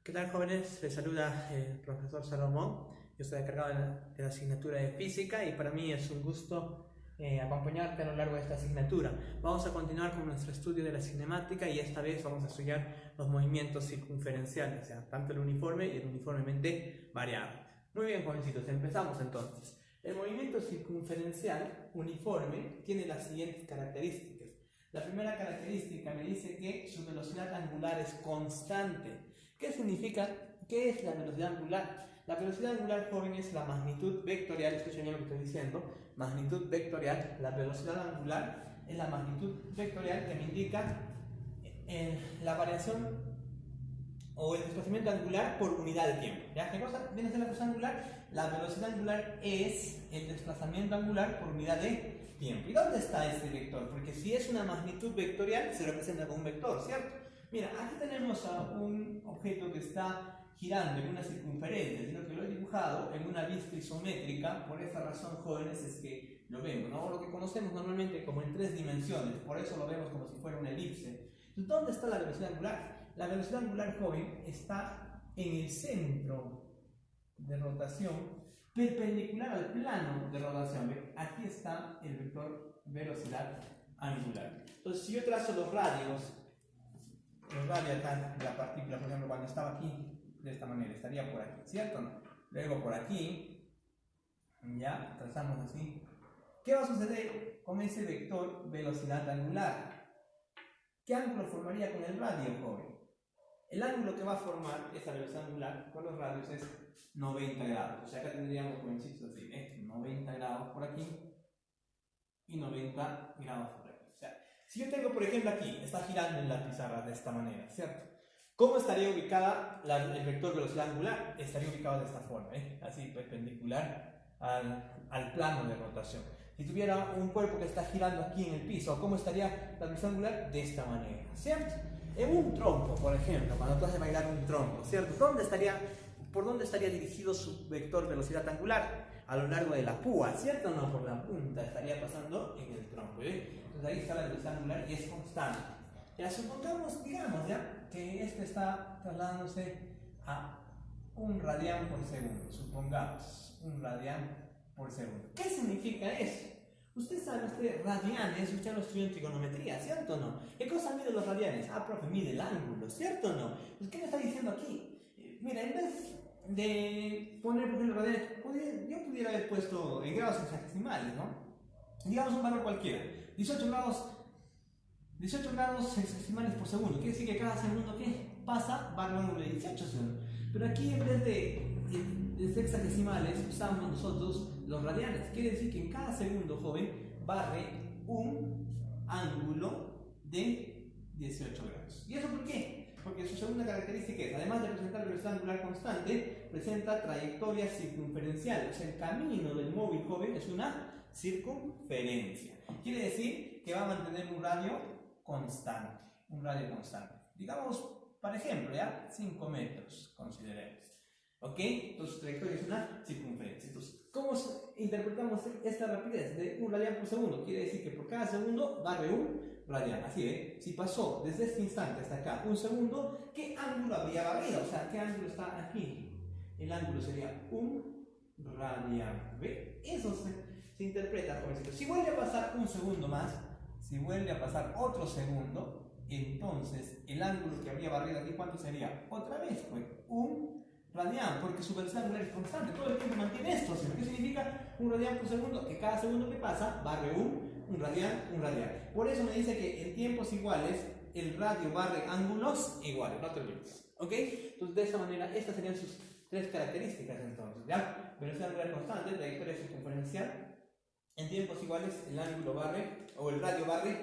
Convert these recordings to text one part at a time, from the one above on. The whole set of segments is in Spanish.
¿Qué tal, jóvenes? Les saluda el profesor Salomón. Yo estoy encargado de la asignatura de física y para mí es un gusto acompañarte a lo largo de esta asignatura. Vamos a continuar con nuestro estudio de la cinemática y esta vez vamos a estudiar los movimientos circunferenciales, o sea, tanto el uniforme y el uniformemente variable. Muy bien, jovencitos, empezamos entonces. El movimiento circunferencial uniforme tiene las siguientes características. La primera característica me dice que su velocidad angular es constante. ¿Qué significa? ¿Qué es la velocidad angular? La velocidad angular, joven, es la magnitud vectorial. Escuchen bien lo que estoy diciendo. Magnitud vectorial. La velocidad angular es la magnitud vectorial que me indica la variación o el desplazamiento angular por unidad de tiempo. ¿Ya? ¿Qué cosa viene a ser la velocidad angular? La velocidad angular es el desplazamiento angular por unidad de tiempo. ¿Y dónde está este vector? Porque si es una magnitud vectorial, se representa con un vector, ¿cierto? Mira, aquí tenemos a un objeto que está girando en una circunferencia, sino que lo he dibujado en una vista isométrica. Por esa razón, jóvenes, es que lo vemos, ¿no? Lo que conocemos normalmente como en 3 dimensiones, por eso lo vemos como si fuera una elipse. Entonces, ¿dónde está la velocidad angular? La velocidad angular, joven, está en el centro de rotación perpendicular al plano de rotación. Aquí está el vector velocidad angular. Entonces, si yo trazo los radios acá de la partícula, por ejemplo, cuando estaba aquí, de esta manera, estaría por aquí, ¿cierto? Luego por aquí, ya, trazamos así. ¿Qué va a suceder con ese vector velocidad angular? ¿Qué ángulo formaría con el radio, joven? El ángulo que va a formar esa velocidad angular con los radios es 90 grados. O sea, acá tendríamos, jovencitos, así, 90 grados por aquí y 90 grados por aquí. O sea, si yo tengo, por ejemplo, aquí, está girando en la pizarra de esta manera, ¿cierto? ¿Cómo estaría ubicada el vector velocidad angular? Estaría ubicado de esta forma, así, perpendicular al plano de rotación. Si tuviera un cuerpo que está girando aquí en el piso, ¿cómo estaría la velocidad angular? De esta manera, ¿cierto? En un trompo, por ejemplo, cuando tú haces bailar un trompo, ¿cierto? ¿Por dónde estaría dirigido su vector velocidad angular? A lo largo de la púa, ¿cierto? No, por la punta estaría pasando en el trompo, Entonces ahí está la velocidad angular y es constante. Ya supongamos, digamos, ya, que este está trasladándose a 1 radián por segundo. Supongamos, 1 radián por segundo. ¿Qué significa eso? Usted sabe, radianes, usted lo estudió en trigonometría, ¿cierto o no? ¿Qué cosa mide los radianes? Ah, profe, mide el ángulo, ¿cierto o no? Pues, ¿qué me está diciendo aquí? Mira, en vez de poner, por ejemplo, radianes, yo pudiera haber puesto en grados hexagesimales, ¿no? Digamos un valor cualquiera, 18 grados hexagesimales por segundo. Quiere decir que cada segundo que pasa va a dar un ángulo de 18 segundos. Pero aquí, en vez de hexagesimales, usamos nosotros los radianes. Quiere decir que en cada segundo, joven, barre un ángulo de 18 grados. ¿Y eso por qué? Porque su segunda característica es, además de presentar velocidad angular constante, presenta trayectoria circunferencial. O sea, el camino del móvil, joven, es una circunferencia. Quiere decir que va a mantener un radio constante. Digamos, por ejemplo, ya 5 metros, consideremos. ¿Ok? Entonces, trayectoria es una circunferencia. Entonces, ¿cómo interpretamos esta rapidez de 1 radián por segundo? Quiere decir que por cada segundo barre 1 radián. Así, si pasó desde este instante hasta acá 1 segundo, ¿qué ángulo habría barrido? O sea, ¿qué ángulo está aquí? El ángulo sería 1 radián. ¿Ve? Eso se interpreta, jovencitos. Si vuelve a pasar un segundo más, si vuelve a pasar otro segundo, entonces el ángulo que habría barrido aquí, ¿cuánto sería? Otra vez, pues, 1 radián, porque su velocidad angular es constante, todo el tiempo mantiene esto. ¿Qué significa 1 radián por segundo? Que cada segundo que pasa barre 1 radián, 1 radián. Por eso me dice que en tiempos iguales el radio barre ángulos iguales, no te olvides. ¿Ok? Entonces, de esa manera, estas serían sus 3 características entonces, ¿ya? Velocidad angular constante, trayectoria circunferencial. En tiempos iguales el ángulo barre, o el radio barre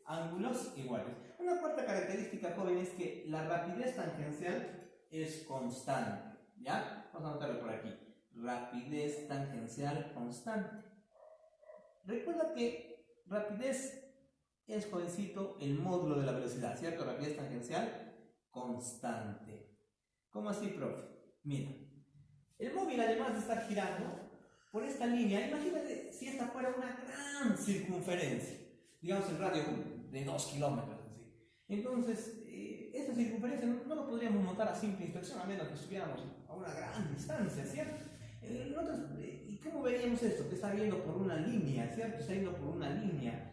ángulos iguales. Una cuarta característica, joven, es que la rapidez tangencial es constante. ¿Ya? Vamos a anotarlo por aquí. Rapidez tangencial constante. Recuerda que rapidez es, jovencito, el módulo de la velocidad, ¿cierto? Rapidez tangencial constante. ¿Cómo así, profe? Mira, el móvil, además de estar girando por esta línea, imagínate si esta fuera una gran circunferencia, digamos el radio de 2 kilómetros, así. Entonces, esta circunferencia no lo podríamos notar a simple inspección, a menos que estuviéramos a una gran distancia, ¿cierto? ¿Y cómo veríamos esto? Que está yendo por una línea, ¿cierto? Está yendo por una línea.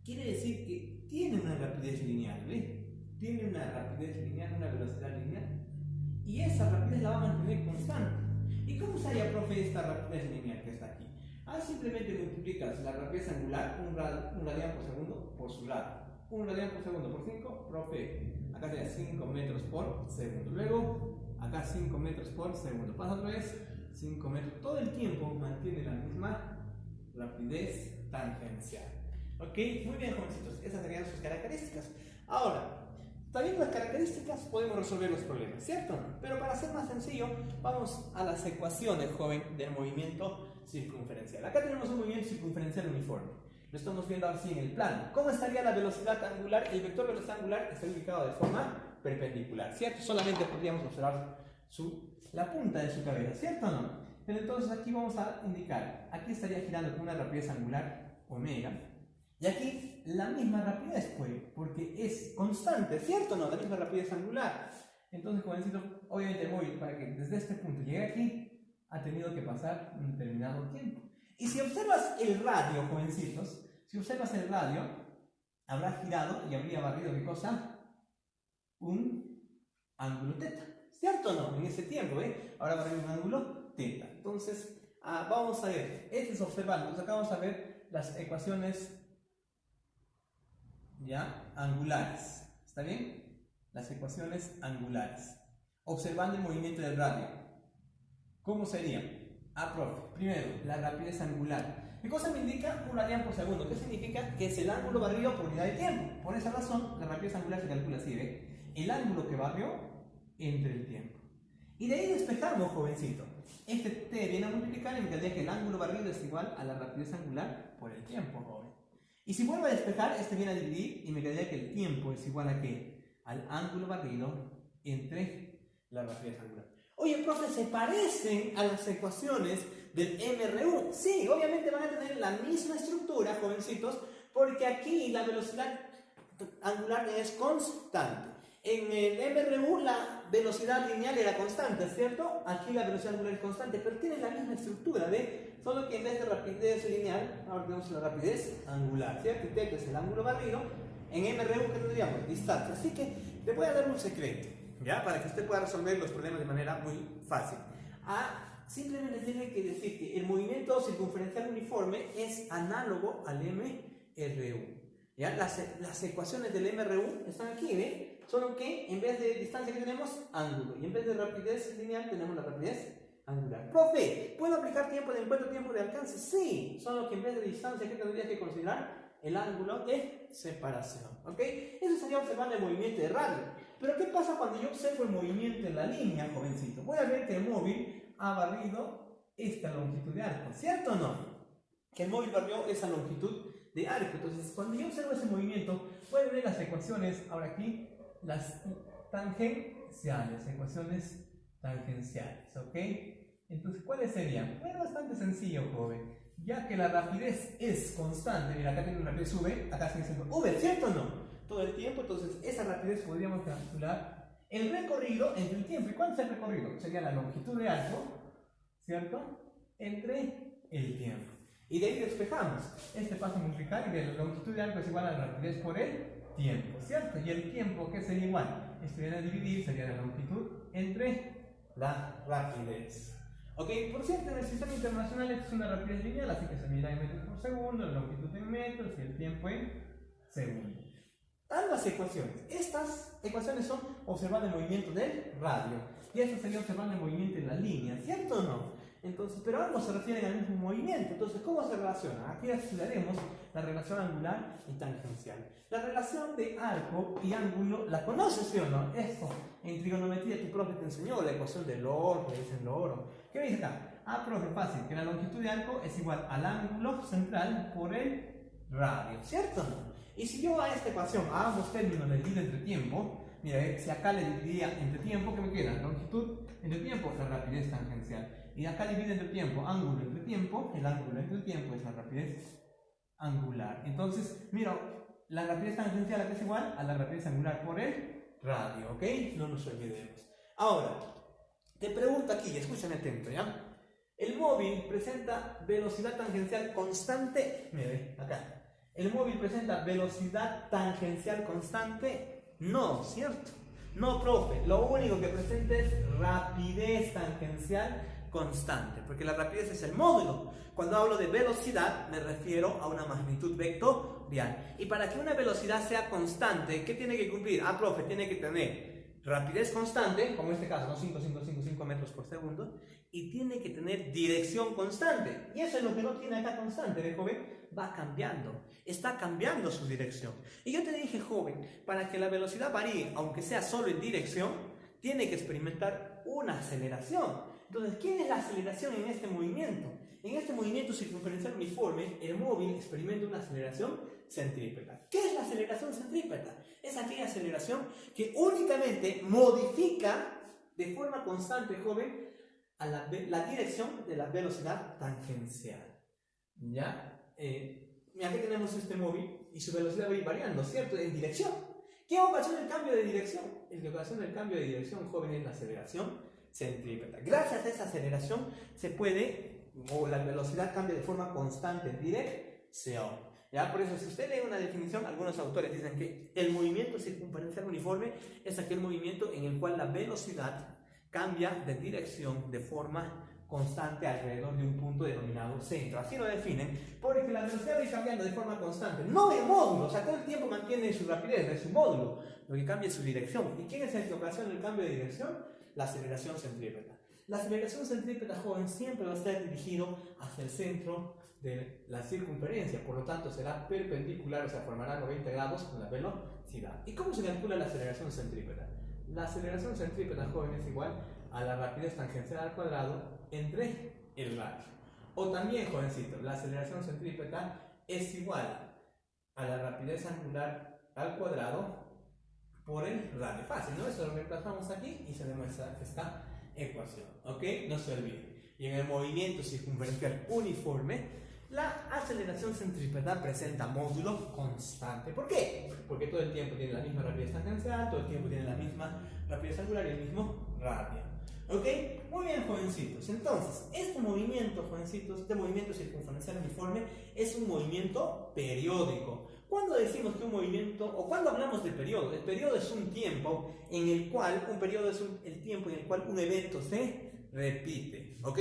Quiere decir que tiene una rapidez lineal, ¿ve? Tiene una rapidez lineal, una velocidad lineal. Y esa rapidez la va a mantener constante. ¿Y cómo sería, profe, esta rapidez lineal que está aquí? Simplemente multiplicas la rapidez angular, un radian por segundo, por su radio. 1 radian por segundo por 5, profe, acá sería 5 metros por segundo. Luego, acá 5 metros por segundo. Pasa otra vez, 5 metros. Todo el tiempo mantiene la misma rapidez tangencial. ¿Ok? Muy bien, jovencitos. Esas serían sus características. Ahora, sabiendo las características, podemos resolver los problemas, ¿cierto? Pero para ser más sencillo, vamos a las ecuaciones, joven, del movimiento circunferencial. Acá tenemos un movimiento circunferencial uniforme. Lo estamos viendo así en el plano. ¿Cómo estaría la velocidad angular? El vector de velocidad angular está ubicado de forma perpendicular, ¿cierto? Solamente podríamos observar la punta de su cabeza, ¿cierto o no? Pero entonces aquí vamos a indicar, aquí estaría girando con una rapidez angular omega, y aquí la misma rapidez, pues, porque es constante, ¿cierto o no? La misma rapidez angular. Entonces, jovencito, obviamente el móvil, para que desde este punto llegue aquí, ha tenido que pasar un determinado tiempo. Y si observas el radio, jovencitos, si observas el radio, habrá girado y habría barrido, ¿qué cosa? Un ángulo teta, ¿cierto o no? En ese tiempo, ¿eh? Ahora barrido un ángulo teta. Entonces, vamos a ver, este es observando. Entonces acá vamos a ver las ecuaciones ya angulares, ¿está bien? Las ecuaciones angulares, observando el movimiento del radio. ¿Cómo sería? Profe, primero, la rapidez angular. ¿Qué cosa me indica? Un radian por segundo. ¿Qué significa? Que es el ángulo barrido por unidad de tiempo. Por esa razón, la rapidez angular se calcula así, ¿ve? El ángulo que barrió entre el tiempo. Y de ahí despejamos, jovencito. Este t viene a multiplicar y me quedaría que el ángulo barrido es igual a la rapidez angular por el tiempo, joven. Y si vuelvo a despejar, este viene a dividir y me quedaría que el tiempo es igual a ¿qué? Al ángulo barrido entre la rapidez angular. Oye, profe, ¿se parecen a las ecuaciones del MRU? Sí, obviamente van a tener la misma estructura, jovencitos, porque aquí la velocidad angular es constante. En el MRU la velocidad lineal era constante, ¿cierto? Aquí la velocidad angular es constante, pero tiene la misma estructura, ¿ve? Solo que en vez de rapidez lineal, ahora tenemos la rapidez angular, ¿cierto? Y t, que es el ángulo barrido. En MRU, ¿qué tendríamos? Distancia. Así que te voy a dar un secreto, ¿ya? Para que usted pueda resolver los problemas de manera muy fácil. Simplemente tiene que decir que el movimiento circunferencial uniforme es análogo al MRU. ¿Ya? Las ecuaciones del MRU están aquí, ¿ve? Solo que en vez de distancia que tenemos, ángulo. Y en vez de rapidez lineal tenemos la rapidez angular. Profe, ¿puedo aplicar tiempo de encuentro, tiempo de alcance? Sí, solo que en vez de distancia, ¿qué tendrías que considerar? El ángulo de separación, ¿ok? Eso sería observando el movimiento de radio. Pero ¿qué pasa cuando yo observo el movimiento en la línea, jovencito? Voy a ver que el móvil ha barrido esta longitud de arco, ¿cierto o no? Que el móvil barrió esa longitud de arco. Entonces, cuando yo observo ese movimiento, pueden ver las ecuaciones, ahora aquí, las tangenciales, ecuaciones tangenciales, ¿ok? Entonces, ¿cuáles serían? Bueno, bastante sencillo, joven. Ya que la rapidez es constante, mira, acá tiene una rapidez v, acá sigue siendo v, ¿cierto o no? Todo el tiempo, entonces esa rapidez podríamos calcular el recorrido entre el tiempo. ¿Y cuánto es el recorrido? Sería la longitud de arco, ¿cierto? Entre el tiempo. Y de ahí despejamos. Este paso a multiplicar y de la longitud de arco es igual a la rapidez por el tiempo, ¿cierto? Y el tiempo, ¿qué sería igual? Esto viene a dividir, sería la longitud entre la rapidez. Ok, por cierto, en el sistema internacional esto es una rapidez lineal, así que se mide en metros por segundo, la longitud en metros y el tiempo en segundos. Ambas ecuaciones. Estas ecuaciones son observando el movimiento del radio. Y esto sería observando el movimiento en la línea, ¿cierto o no? Entonces, pero ambos se refieren al mismo movimiento. Entonces, ¿cómo se relaciona? Aquí estudiaremos la relación angular y tangencial. La relación de arco y ángulo, ¿la conoces, sí o no? Esto, en trigonometría tu profe te enseñó la ecuación del oro, le dicen lo oro. ¿Qué me dice acá? Profe, fácil, que la longitud de arco es igual al ángulo central por el radio, ¿cierto o no? Y si yo a esta ecuación, a ambos términos le divido entre tiempo, mira, si acá le dividía entre tiempo, ¿qué me queda? Longitud entre tiempo, la rapidez tangencial. Y acá divide entre tiempo, ángulo entre tiempo, el ángulo entre el tiempo es la rapidez angular. Entonces, mira, la rapidez tangencial acá es igual a la rapidez angular por el radio, ¿ok? No nos olvidemos. Ahora, te pregunto aquí, escúchame atento, ¿ya? El móvil presenta velocidad tangencial constante. Mire, acá. ¿El móvil presenta velocidad tangencial constante? No, ¿cierto? No, profe. Lo único que presenta es rapidez tangencial constante, porque la rapidez es el módulo. Cuando hablo de velocidad, me refiero a una magnitud vectorial. Y para que una velocidad sea constante, ¿qué tiene que cumplir? Ah, profe, tiene que tener rapidez constante, como en este caso, ¿no? 5 metros por segundo, y tiene que tener dirección constante. Y eso es lo que no tiene acá constante, ¿ve, joven? Va cambiando, está cambiando su dirección. Y yo te dije, joven, para que la velocidad varíe, aunque sea solo en dirección, tiene que experimentar una aceleración. Entonces, ¿quién es la aceleración en este movimiento? En este movimiento circunferencial uniforme, el móvil experimenta una aceleración centrípeta. ¿Qué es la aceleración centrípeta? Es aquella aceleración que únicamente modifica de forma constante, joven, a la dirección de la velocidad tangencial. ¿Ya? Aquí tenemos este móvil y su velocidad va a ir variando, ¿cierto? En dirección. ¿Qué ocasiona el cambio de dirección? El que ocasiona el cambio de dirección, joven, es la aceleración centrípeta. Gracias a esa aceleración se puede, o la velocidad cambia de forma constante en dirección. ¿Ya? Por eso, si usted lee una definición, algunos autores dicen que el movimiento circunferencial uniforme es aquel movimiento en el cual la velocidad cambia de dirección de forma constante alrededor de un punto denominado centro. Así lo definen, porque la velocidad va a ir cambiando de forma constante, no de módulo, o sea, todo el tiempo mantiene su rapidez de su módulo, lo que cambia es su dirección. ¿Y quién es el que ocasiona el cambio de dirección? La aceleración centrípeta. La aceleración centrípeta, joven, siempre va a estar dirigido hacia el centro de la circunferencia, por lo tanto será perpendicular, o sea, formará 90 grados con la velocidad. ¿Y cómo se calcula la aceleración centrípeta? La aceleración centrípeta, joven, es igual a la rapidez tangencial al cuadrado entre el radio. O también, jovencito, la aceleración centrípeta es igual a la rapidez angular al cuadrado por el radio. Fácil, ¿no? Eso lo reemplazamos aquí y se demuestra esta ecuación, ¿ok? No se olvide. Y en el movimiento circunferencial uniforme, la aceleración centrípeta presenta módulo constante. ¿Por qué? Porque todo el tiempo tiene la misma rapidez tangencial, todo el tiempo tiene la misma rapidez angular y el mismo radio. ¿Ok? Muy bien, jovencitos. Entonces, este movimiento, jovencitos, este movimiento circunferencial uniforme es un movimiento periódico. ¿Cuándo decimos que un movimiento, o cuándo hablamos de periodo? El periodo es un tiempo en el cual, un periodo es el tiempo en el cual un evento se repite. ¿Ok?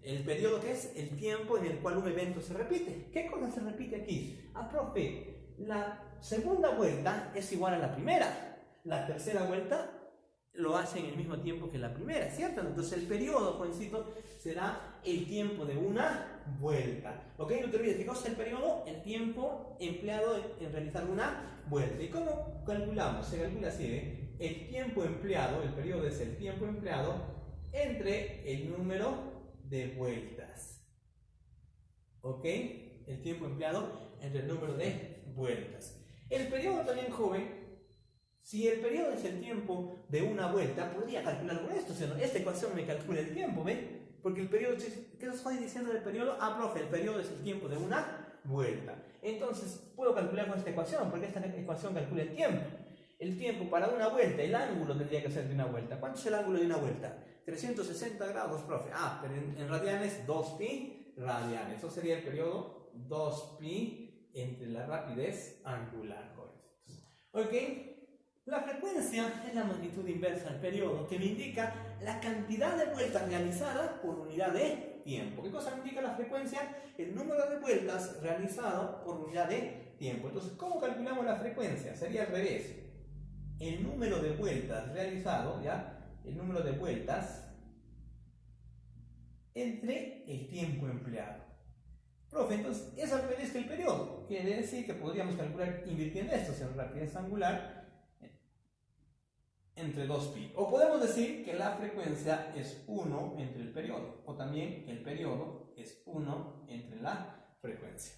El periodo, ¿qué es? El tiempo en el cual un evento se repite. ¿Qué cosa se repite aquí? Ah, profe, la segunda vuelta es igual a la primera. La tercera vuelta lo hace en el mismo tiempo que la primera, ¿cierto? Entonces el periodo, jovencito, será el tiempo de una vuelta. ¿Ok? No te olvides, ¿qué cosa es el periodo? El tiempo empleado en realizar una vuelta. ¿Y cómo calculamos? Se calcula así, ¿eh? El tiempo empleado, el periodo es el tiempo empleado entre el número de vueltas. ¿Ok? El tiempo empleado entre el número de vueltas. El periodo también, joven, si el periodo es el tiempo de una vuelta, podría calcular con esto, ¿sí? Esta ecuación me calcula el tiempo, ¿ve? Porque el periodo, ¿qué estoy diciendo del periodo? Ah, profe, el periodo es el tiempo de una vuelta. Entonces, puedo calcular con esta ecuación, porque esta ecuación calcula el tiempo. El tiempo para una vuelta, el ángulo tendría que ser de una vuelta. ¿Cuánto es el ángulo de una vuelta? 360 grados, profe. Ah, pero en radianes, 2pi radianes. Eso sería el periodo 2pi entre la rapidez angular, jovencitos. ¿Ok? La frecuencia es la magnitud inversa al periodo, que me indica la cantidad de vueltas realizadas por unidad de tiempo. ¿Qué cosa me indica la frecuencia? El número de vueltas realizado por unidad de tiempo. Entonces, ¿cómo calculamos la frecuencia? Sería al revés. El número de vueltas realizado, ¿ya? El número de vueltas entre el tiempo empleado. Profe, entonces es al revés que el periodo. Quiere decir que podríamos calcular invirtiendo esto, o sea, rapidez angular entre 2pi. O podemos decir que la frecuencia es 1 entre el periodo. O también que el periodo es 1 entre la frecuencia.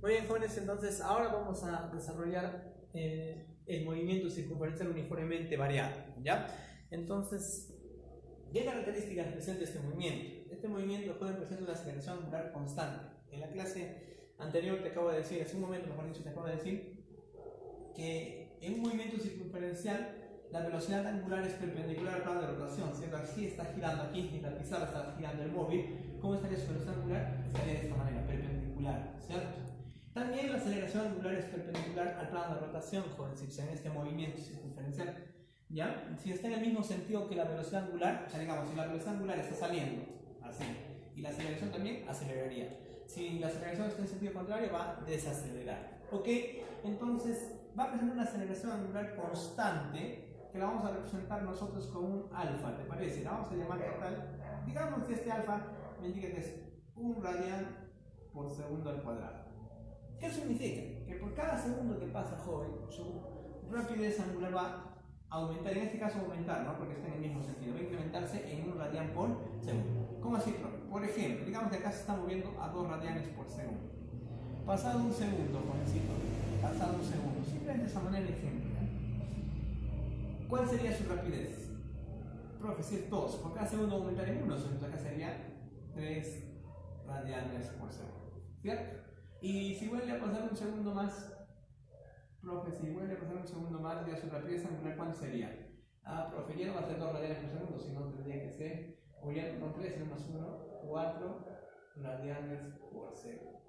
Muy bien, jóvenes, entonces ahora vamos a desarrollar el movimiento circunferencial uniformemente variado, ¿ya? Entonces, ¿qué características presenta este movimiento? Este movimiento puede presentar una aceleración angular constante. En la clase anterior te acabo de decir, hace un momento, mejor dicho, te acabo de decir que en un movimiento circunferencial, la velocidad angular es perpendicular al plano de rotación, ¿cierto? Así está girando aquí, en la pizarra está girando el móvil. ¿Cómo estaría su velocidad angular? Estaría de esta manera, perpendicular, ¿cierto? También la aceleración angular es perpendicular al plano de rotación, jovencitos, en este movimiento circunferencial, ¿ya? Si está en el mismo sentido que la velocidad angular, o sea, digamos, si la velocidad angular está saliendo, así, y la aceleración también aceleraría. Si la aceleración está en sentido contrario, va a desacelerar, ¿ok? Entonces, va a presentar una aceleración angular constante, que la vamos a representar nosotros con un alfa, ¿te parece? La vamos a llamar total. Digamos que este alfa me indica que es 1 radian por segundo al cuadrado. ¿Qué significa? Que por cada segundo que pasa, joven, su rapidez angular va a aumentar, en este caso aumentar, ¿no? Porque está en el mismo sentido, va a incrementarse en 1 radian por segundo. ¿Cómo así, profe? Por ejemplo, digamos que acá se está moviendo a 2 radianes por segundo. Pasado un segundo, jovencito, pasado un segundo, simplemente de esa manera de ejemplo. ¿Cuál sería su rapidez? Profe, si es 2, por cada segundo aumentar en 1, entonces acá sería 3 radianes por segundo, ¿cierto? Y si vuelve a pasar un segundo más, profe, si vuelve a pasar un segundo más, ya su rapidez angular, ¿cuánto sería? Ah, profe, ya no va a ser 2 radianes por segundo, sino tendría que ser, o ya no 3, sino más 1, 4 radianes por segundo.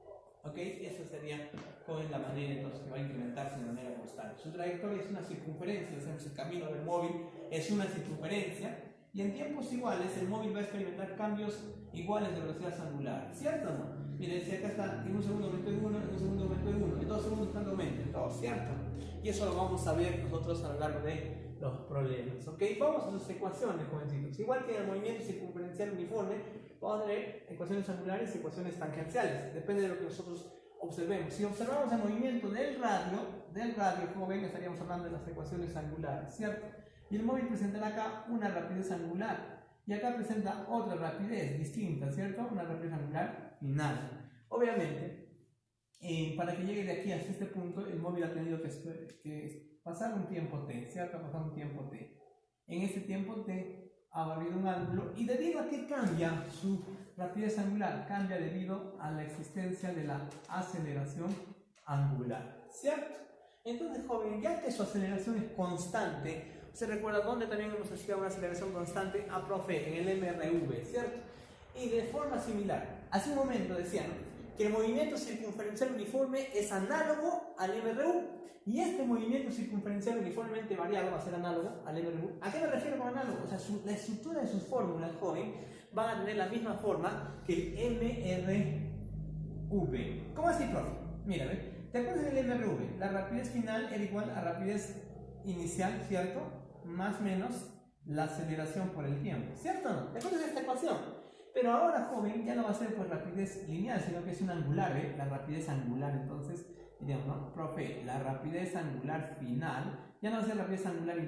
¿Ok? Esa sería con la manera entonces que va a incrementarse de manera constante. Su trayectoria es una circunferencia, o sea, el camino del móvil es una circunferencia, y en tiempos iguales el móvil va a experimentar cambios iguales de velocidad angular, ¿cierto o no? Miren, si acá está en un segundo aumento en 1, en un segundo aumento en 1, en 2 segundos tanto aumento en 2, ¿cierto? Y eso lo vamos a ver nosotros a lo largo de los problemas, ¿ok? Vamos a sus ecuaciones, jovencitos. Igual que en el movimiento circunferencial uniforme, vamos a tener ecuaciones angulares y ecuaciones tangenciales, depende de lo que nosotros observemos. Si observamos el movimiento del radio joven, estaríamos hablando de las ecuaciones angulares, ¿cierto? Y el móvil presentará acá una rapidez angular, y acá presenta otra rapidez distinta, ¿cierto? Una rapidez angular final. Obviamente, para que llegue de aquí hasta este punto, el móvil ha tenido que pasar un tiempo t, ¿cierto? Ha pasado un tiempo t. En este tiempo t ha barrido un ángulo, y debido a que cambia su rapidez angular, cambia debido a la existencia de la aceleración angular, ¿cierto? Entonces, joven, ya que su aceleración es constante, ¿se recuerda dónde también hemos estudiado una aceleración constante? A profe, en el MRV, ¿cierto? Y de forma similar, hace un momento decían que el movimiento circunferencial uniforme es análogo al MRU, y este movimiento circunferencial uniformemente variado va a ser análogo al MRU. ¿A qué me refiero con análogo? O sea, la estructura de sus fórmulas, joven, van a tener la misma forma que el MRV. ¿Cómo así, profe? Mira, ¿te acuerdas del MRV? La rapidez final era igual a rapidez inicial, ¿cierto? Más menos la aceleración por el tiempo, ¿cierto o no? ¿Te acuerdas de esta ecuación? Pero ahora, joven, ya no va a ser por rapidez lineal, sino que es un angular, ¿eh? La rapidez angular, entonces, diríamos, ¿no? Profe, la rapidez angular final ya no va a ser rapidez angular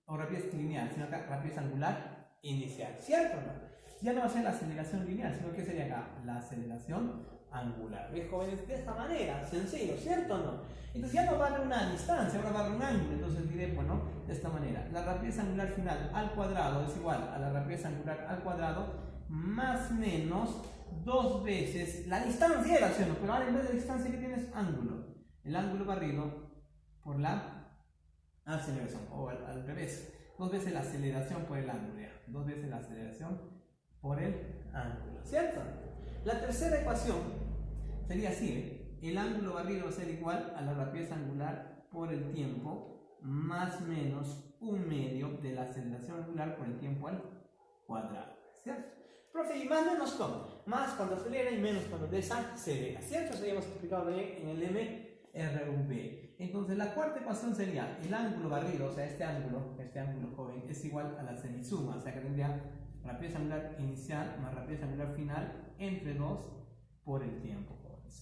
o rapidez lineal, sino que rapidez angular inicial, ¿cierto o no? Ya no va a ser la aceleración lineal, sino que sería acá la aceleración angular. ¿Ves, jóvenes? De esta manera, sencillo, ¿cierto o no? Entonces ya no vale una distancia, ahora vale un ángulo. Entonces diré, bueno, de esta manera, la rapidez angular final al cuadrado es igual a la rapidez angular al cuadrado más menos 2 veces la distancia de la acción, pero ahora en vez de distancia que tienes ángulo, el ángulo barrido por la aceleración, o al revés, 2 veces la aceleración por el ángulo, 2 veces la aceleración por el ángulo, ¿cierto? La tercera ecuación sería así, ¿eh? El ángulo barrido va a ser igual a la rapidez angular por el tiempo más menos 1/2 de la aceleración angular por el tiempo al cuadrado, ¿cierto? Profe, ¿y más menos cómo? Más cuando acelera y menos cuando desacelera, ¿cierto? Eso ya hemos explicado también en el MRV. Entonces la cuarta ecuación sería el ángulo barrido, o sea, este ángulo joven, es igual a la semisuma, o sea que tendría rapidez angular inicial más rapidez angular final entre 2 por el tiempo.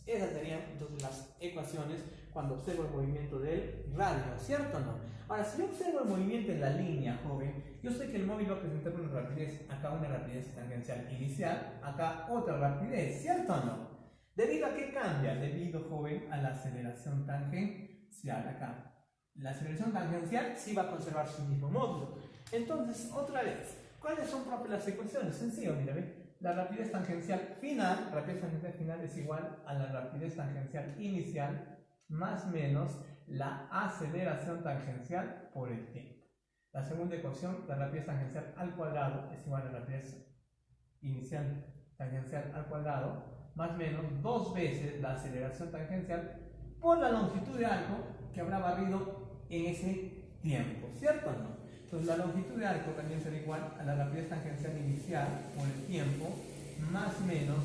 Esas serían entonces las ecuaciones cuando observo el movimiento del radio, ¿cierto o no? Ahora, si yo observo el movimiento en la línea, joven, yo sé que el móvil va a presentar una rapidez, acá una rapidez tangencial inicial, acá otra rapidez, ¿cierto o no? ¿Debido a qué cambia? Debido, joven, a la aceleración tangencial acá. La aceleración tangencial sí va a conservar su mismo módulo. Entonces, otra vez, ¿cuáles son las ecuaciones? Sencillo, mira, ¿ve? La rapidez tangencial final es igual a la rapidez tangencial inicial más menos la aceleración tangencial por el tiempo. La segunda ecuación, la rapidez tangencial al cuadrado es igual a la rapidez inicial tangencial al cuadrado más menos 2 veces la aceleración tangencial por la longitud de arco que habrá barrido en ese tiempo, ¿cierto o no? Entonces la longitud de arco también será igual a la rapidez tangencial inicial por el tiempo más menos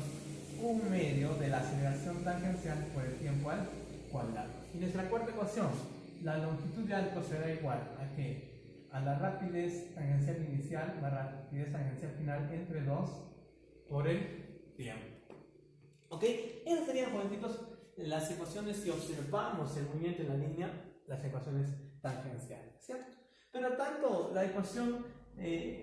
1/2 de la aceleración tangencial por el tiempo al cuadrado. Y nuestra cuarta ecuación, la longitud de arco será igual a que a la rapidez tangencial inicial más rapidez tangencial final entre 2 por el tiempo. ¿Ok? Esas serían, jovencitos, las ecuaciones si observamos el movimiento en la línea, las ecuaciones tangenciales, ¿cierto? Pero tanto la ecuación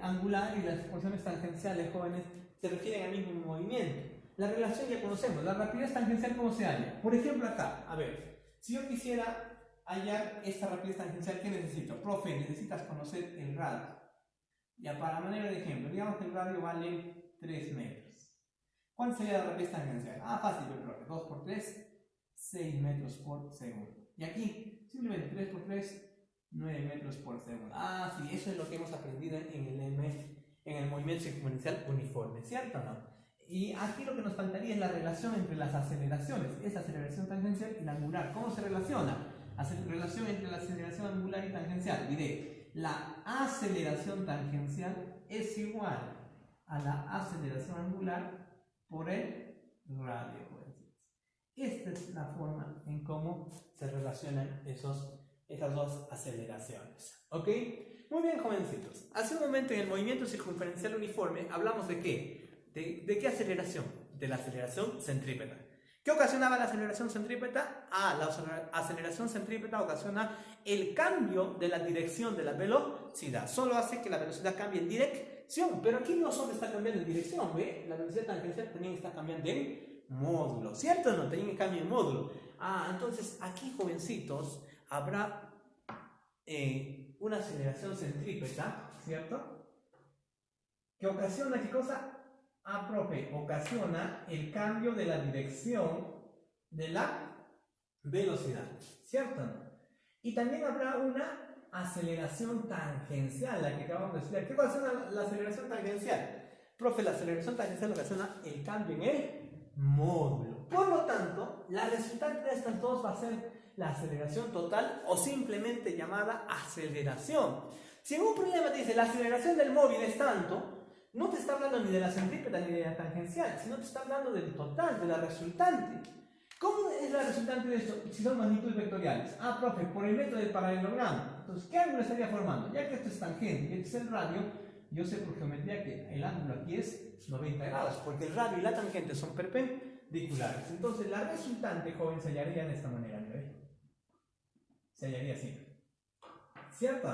angular y las ecuaciones tangenciales, jóvenes, se refieren al mismo movimiento. La relación ya conocemos, la rapidez tangencial, ¿cómo se halla? Por ejemplo acá, a ver, si yo quisiera hallar esta rapidez tangencial, ¿qué necesito? Profe, necesitas conocer el radio. Ya para manera de ejemplo, digamos que el radio vale 3 metros. ¿Cuánto sería la rapidez tangencial? Ah, fácil, profe, 2 por 3, 6 metros por segundo. Y aquí, simplemente 3 por 3, 9 metros por segundo. Ah, sí, eso es lo que hemos aprendido en el movimiento circunferencial uniforme, ¿cierto o no? Y aquí lo que nos faltaría es la relación entre las aceleraciones, esa aceleración tangencial y la angular. ¿Cómo se relaciona? Relación entre la aceleración angular y tangencial. Diré, la aceleración tangencial es igual a la aceleración angular por el radio. Esta es la forma en cómo se relacionan esas dos aceleraciones. ¿Ok? Muy bien, jovencitos. Hace un momento en el movimiento circunferencial uniforme hablamos de qué? ¿De qué aceleración? De la aceleración centrípeta. ¿Qué ocasionaba la aceleración centrípeta? Ah, la aceleración centrípeta ocasiona el cambio de la dirección de la velocidad. Solo hace que la velocidad cambie en dirección. Pero aquí no solo está cambiando en dirección, ¿ve? La velocidad tangencial también está cambiando en módulo, ¿cierto o no? También cambia en módulo. Ah, entonces aquí, jovencitos, habrá una aceleración centrípeta, ¿cierto? ¿Que ocasiona qué cosa? Ah, profe, ocasiona el cambio de la dirección de la velocidad, ¿cierto? Y también habrá una aceleración tangencial, la que acabamos de estudiar. ¿Qué ocasiona la aceleración tangencial? Profe, la aceleración tangencial ocasiona el cambio en el módulo. Por lo tanto, la resultante de estas dos va a ser la aceleración total o simplemente llamada aceleración. Si en un problema te dice la aceleración del móvil es tanto, no te está hablando ni de la centrípeta ni de la tangencial, sino te está hablando del total, de la resultante. ¿Cómo es la resultante de esto si son magnitudes vectoriales? Ah, profe, por el método del paralelogramo. Entonces, ¿qué ángulo estaría formando? Ya que esto es tangente y este es el radio, yo sé por geometría que el ángulo aquí es 90 grados, porque el radio y la tangente son perpendiculares. Entonces, la resultante, joven, se hallaría de esta manera, ¿ve? Se hallaría así. ¿Cierto?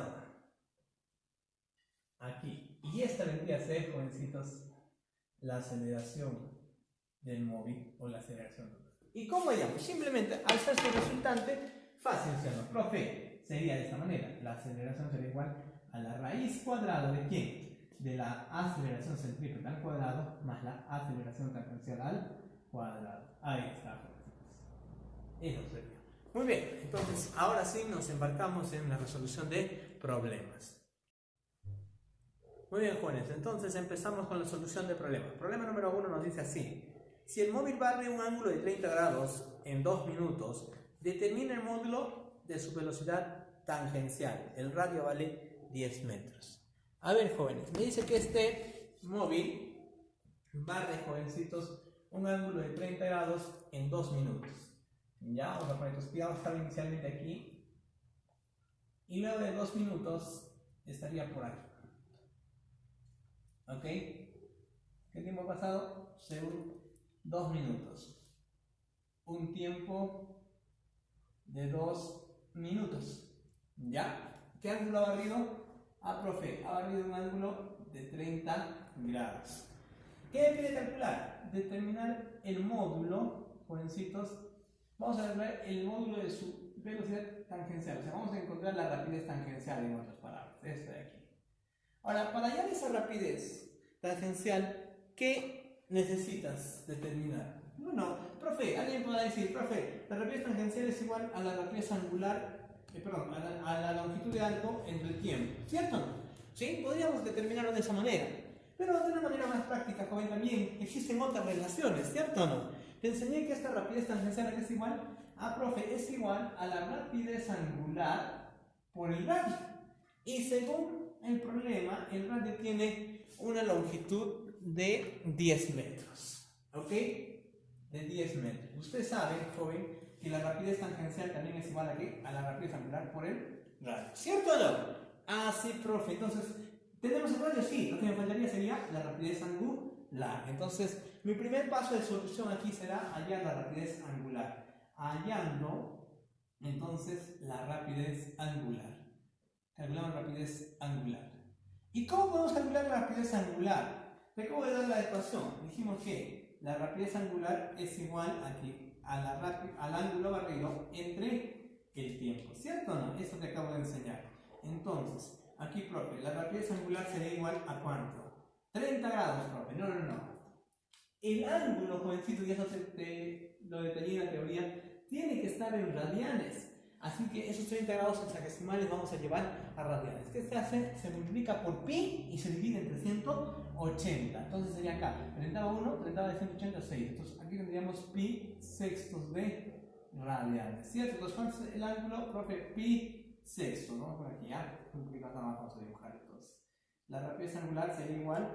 Aquí. Y esta vendría a ser, jovencitos, la aceleración del móvil o la aceleración total. ¿Y cómo hallamos? Simplemente, al ser su resultante, fácil, ¿sí o no? Profe, sería de esta manera. La aceleración sería igual a la raíz cuadrada ¿de quién? De la aceleración centrípeta al cuadrado más la aceleración tangencial al cuadrado. Ahí está, jovencitos. Eso sería. Muy bien, entonces ahora sí nos embarcamos en la resolución de problemas. Muy bien, jóvenes, entonces empezamos con la solución de problemas. Problema número 1 nos dice así: si el móvil barre un ángulo de 30 grados en 2 minutos, determina el módulo de su velocidad tangencial. El radio vale 10 metros. A ver, jóvenes, me dice que este móvil barre, jovencitos, un ángulo de 30 grados en 2 minutos. Ya, vamos a poner esto, vamos a estar inicialmente aquí. Y luego de 2 minutos estaría por aquí. ¿Ok? ¿Qué tiempo ha pasado? Según 2 minutos. Un tiempo de 2 minutos. ¿Ya? ¿Qué ángulo ha barrido? Ah, profe, ha barrido un ángulo de 30 grados. ¿Qué me pide calcular? Determinar el módulo, jovencitos. Vamos a ver el módulo de su velocidad tangencial. O sea, vamos a encontrar la rapidez tangencial en otras palabras. Esta de aquí. Ahora, para hallar esa rapidez tangencial, ¿qué necesitas determinar? Bueno, profe, Profe, alguien podrá decir, profe, la rapidez tangencial es igual a la rapidez angular, a la longitud de algo entre el tiempo, ¿cierto o no? ¿Sí? Podríamos determinarlo de esa manera. Pero de una manera más práctica, joven, también existen otras relaciones, ¿cierto o no? Te enseñé que esta rapidez tangencial es igual a, profe, es igual a la rapidez angular por el radio. Y según el problema, el radio tiene una longitud de 10 metros, ¿ok? De 10 metros. Usted sabe, joven, que la rapidez tangencial también es igual a ¿qué? A la rapidez angular por el radio, ¿cierto o no? Ah, sí, profe. Entonces, ¿tenemos el radio? Sí. Lo que me faltaría sería la rapidez angular. Entonces, mi primer paso de solución aquí será hallar la rapidez angular. Hallando, entonces, la rapidez angular. Calculamos rapidez angular. ¿Y cómo podemos calcular la rapidez angular? Te acabo de dar la ecuación. Dijimos que la rapidez angular es igual al ángulo barrido entre el tiempo, ¿cierto o no? Eso te acabo de enseñar. Entonces, aquí, profe, la rapidez angular sería igual a ¿cuánto? 30 grados, profe. No. El ángulo, jovencito, ya eso lo detallé en la teoría, tiene que estar en radianes. Así que esos 30 grados hexadesimales vamos a llevar a radianes. ¿Qué se hace? Se multiplica por pi y se divide entre 180. Entonces sería acá, 31, 30 de 180, 6. Entonces aquí tendríamos pi sextos de radianes, ¿cierto? Entonces, ¿cuánto es el ángulo? Profe, pi sextos. Vamos por aquí, ¿ya? Un poquito más abajo vamos a dibujar entonces. La rapidez angular sería igual.